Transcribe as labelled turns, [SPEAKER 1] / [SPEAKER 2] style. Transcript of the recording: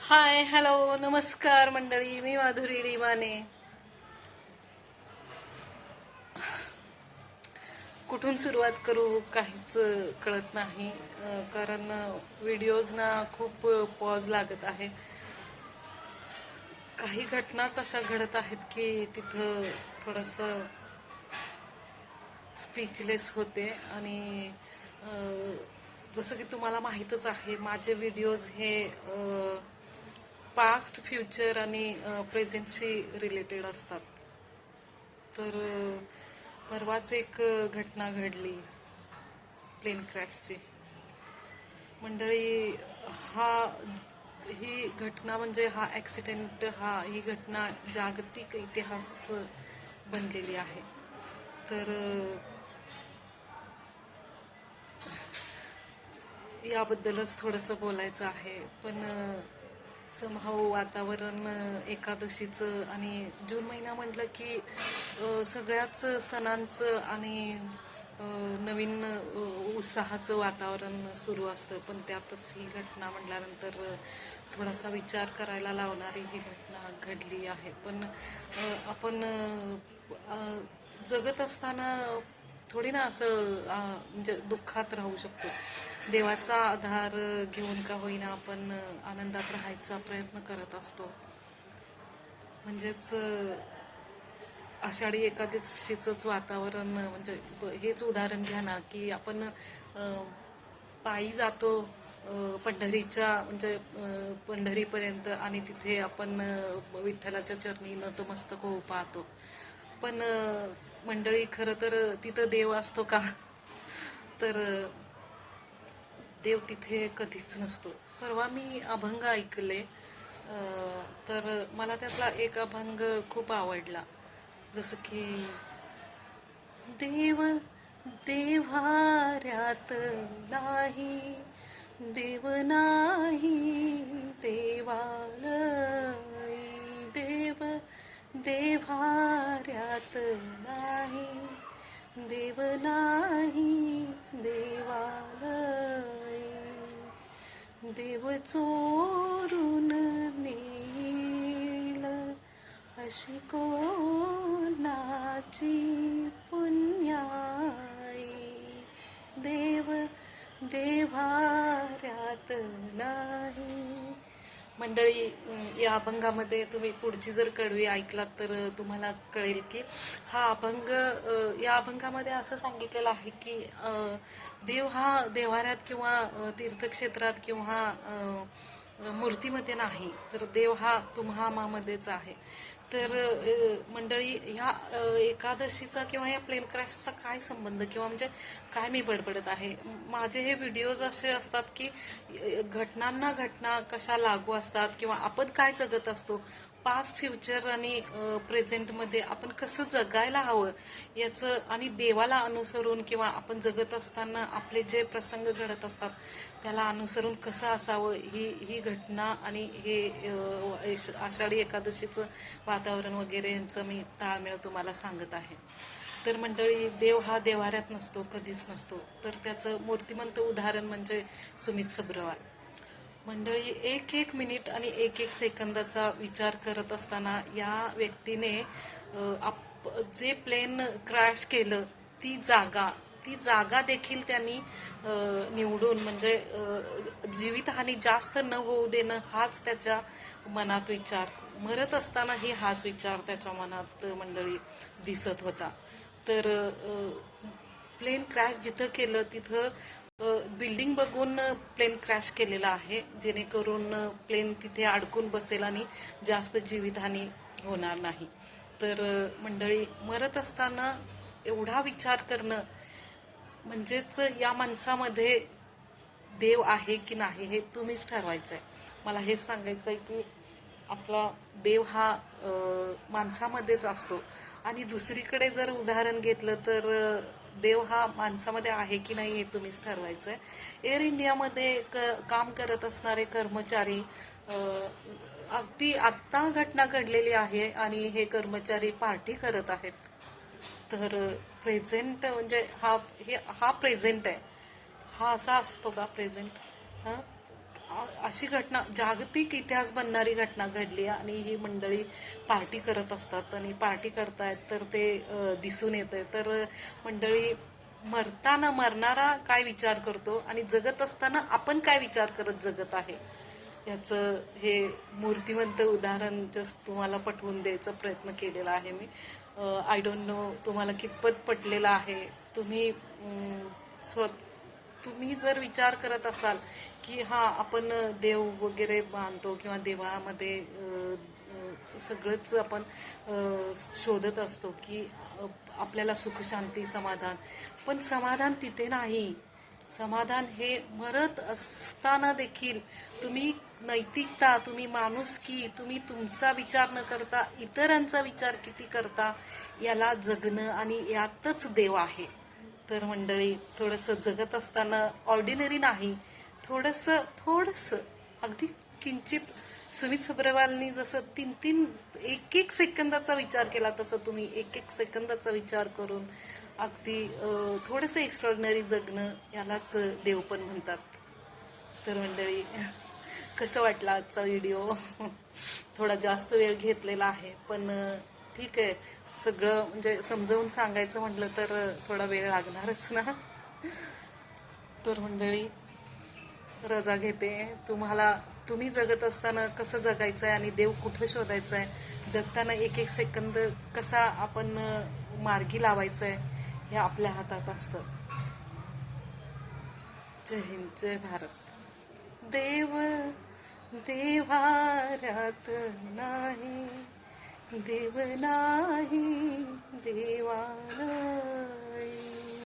[SPEAKER 1] Hi hello नमस्कार मंडळी, मी माधुरी डिमाने. कुठून सुरुवात करू काहीच कळत नाही. कारण व्हिडिओज ना खूप पॉज लागत आहे. काही घटनाच अशा घडत आहेत की तिथं थोडस स्पीचलेस होते. आणि जसं की तुम्हाला माहीतच आहे, माझे व्हिडिओज हे पास्ट फ्युचर आणि प्रेझेंटशी रिलेटेड असतात. तर परवाच एक घटना घडली प्लेन क्रॅशची. मंडळी, हा ही घटना म्हणजे हा ॲक्सिडेंट, ही घटना जागतिक इतिहास बनलेली आहे. तर याबद्दलच थोडंसं बोलायचं आहे. पण समहाऊ वातावरण एकादशीचं आणि जून महिना म्हटलं की सगळ्याच सणांचं आणि नवीन उत्साहाचं वातावरण सुरू असतं. पण त्यातच ही घटना म्हटल्यानंतर थोडासा विचार करायला लावणारी ही घटना घडली आहे. पण आपण जगत असताना थोडी ना असं म्हणजे दुःखात राहू शकतो. देवाचा आधार घेऊन का होईना आपण आनंदात राहायचा प्रयत्न करत असतो. म्हणजेच आषाढी एकादशीचंच वातावरण म्हणजे हेच उदाहरण घ्या ना, की आपण पायी जातो पंढरीच्या म्हणजे पंढरीपर्यंत, आणि तिथे आपण विठ्ठलाच्या चरणी नतमस्तक होऊ पाहतो. पण मंडळी, खरं तर तिथं देव असतो का? तर देव तिथे कधीच नसतो. परवा मी अभंग ऐकले, तर मला त्यातला एक अभंग खूप आवडला. जसं की देव देव्हाऱ्यात नाही, देव नाही देवालय. देव देव्हाऱ्यात नाही, देव नाही देवालय. देव चोरून नेईल अशी कोणाची पुण्याई. देव देव्हाऱ्यात नाही. मंडळी, या अभंगामध्ये तुम्ही पुढची जर कडवी ऐकलात तर तुम्हाला कळेल की हा अभंग, या अभंगामध्ये असं सांगितलेलं आहे की देव हा देव्हाऱ्यात किंवा तीर्थक्षेत्रात किंवा मूर्तीमध्ये नाही, तर देव हा तुम्हामध्येच आहे. तर मंडळी, ह्या एकादशीचा किंवा या प्लेन क्रॅशचा काय संबंध, किंवा म्हणजे काय मी बडबडत आहे. माझे हे व्हिडिओज असे असतात की घटनांना घटना कशा लागू असतात, किंवा आपण काय जगत असतो पास्ट फ्युचर आणि प्रेझेंटमध्ये आपण कसं जगायला हवं याचं, आणि देवाला अनुसरून किंवा आपण जगत असताना आपले जे प्रसंग घडत असतात त्याला अनुसरून कसं असावं, ही घटना आणि हे आषाढी एकादशीचं वातावरण वगैरे यांचं मी ताळमेळ तुम्हाला सांगत आहे. तर मंडळी, देव हा देव्हाऱ्यात नसतो, कधीच नसतो. तर त्याचं मूर्तिमंत उदाहरण म्हणजे सुमित सब्रवाल. मंडळी, एक एक मिनिट आणि एक एक सेकंदाचा विचार करत असताना या व्यक्तीने जे प्लेन क्रॅश केलं ती जागा देखील त्यांनी निवडून, म्हणजे जीवितहानी जास्त न होऊ देणं हाच त्याच्या मनात विचार, मरत असतानाही हाच विचार त्याच्या मनात मंडळी दिसत होता. तर प्लेन क्रॅश जिथं केलं तिथं बिल्डिंग बघून प्लेन क्रॅश केलेला आहे, जेणेकरून प्लेन तिथे अडकून बसेल आणि जास्त जीवितहानी होणार नाही. तर मंडळी, मरत असताना एवढा विचार करणं म्हणजेच या माणसामध्ये देव आहे की नाही हे तुम्हीच ठरवायचंय. मला हेच सांगायचंय की आपला देव हा माणसामध्येच असतो. आणि दुसरीकडे जर उदाहरण घेतलं तर देव हा माणसामध्ये आहे की नाही हे तुम्हीच ठरवायचंय. एअर इंडियामध्ये काम करत असणारे कर्मचारी, अगदी आत्ता घटना घडलेली आहे आणि हे कर्मचारी पार्टी करत आहेत. तर प्रेझेंट म्हणजे हा प्रेझेंट आहे. हा असा असतो का प्रेझेंट? अशी घटना, जागतिक इतिहास बनणारी घटना घडली आणि ही मंडळी पार्टी करत असतात आणि पार्टी करतायत तर ते दिसून येतंय. तर मंडळी, मरताना मरणारा काय विचार करतो आणि जगत असताना आपण काय विचार करत जगत आहे याचं हे मूर्तिमंत उदाहरण जस्ट तुम्हाला पटवून द्यायचा प्रयत्न केलेला आहे मी. आय डोंट नो तुम्हाला कितपत पटलेलं आहे. तुम्ही जर विचार करत असाल की हा आपण देव वगैरे मानतो किंवा देवामध्ये सगळंच आपण शोधत असतो की आपल्याला सुख शांती समाधान, पण समाधान तिथे नाही. समाधान हे मरत असताना देखील तुम्ही नैतिकता, तुम्ही माणुसकी, तुम्ही तुमचा विचार न करता इतरांचा विचार किती करता याला जगणं आणि यातच देव आहे. तर मंडळी, थोडंसं जगत असताना ऑर्डिनरी नाही, थोडंसं अगदी किंचित सुमित सब्रेवालनी जसं 3-3 एक सेकंदाचा विचार केला तसं तुम्ही एक सेकंदाचा विचार करून अगदी थोडंसं एक्स्ट्रॉर्डिनरी जगणं यालाच देव पण म्हणतात. तर मंडळी, कसं वाटलं आजचा व्हिडिओ? थोडा जास्त वेळ घेतलेला आहे, पण ठीक आहे. सगळं म्हणजे समजावून सांगायचं म्हटलं तर थोडा वेळ लागणारच ना. तर मंडळी, रजा घेते. तुम्ही जगत असताना कसं जगायचं आहे आणि देव कुठं शोधायचं आहे, जगताना एक सेकंद कसा आपण मार्गी लावायचं आहे हे आपल्या हातात असतं. जय हिंद, जय भारत. देव देव्हाऱ्यात नाही, देव नाही देवान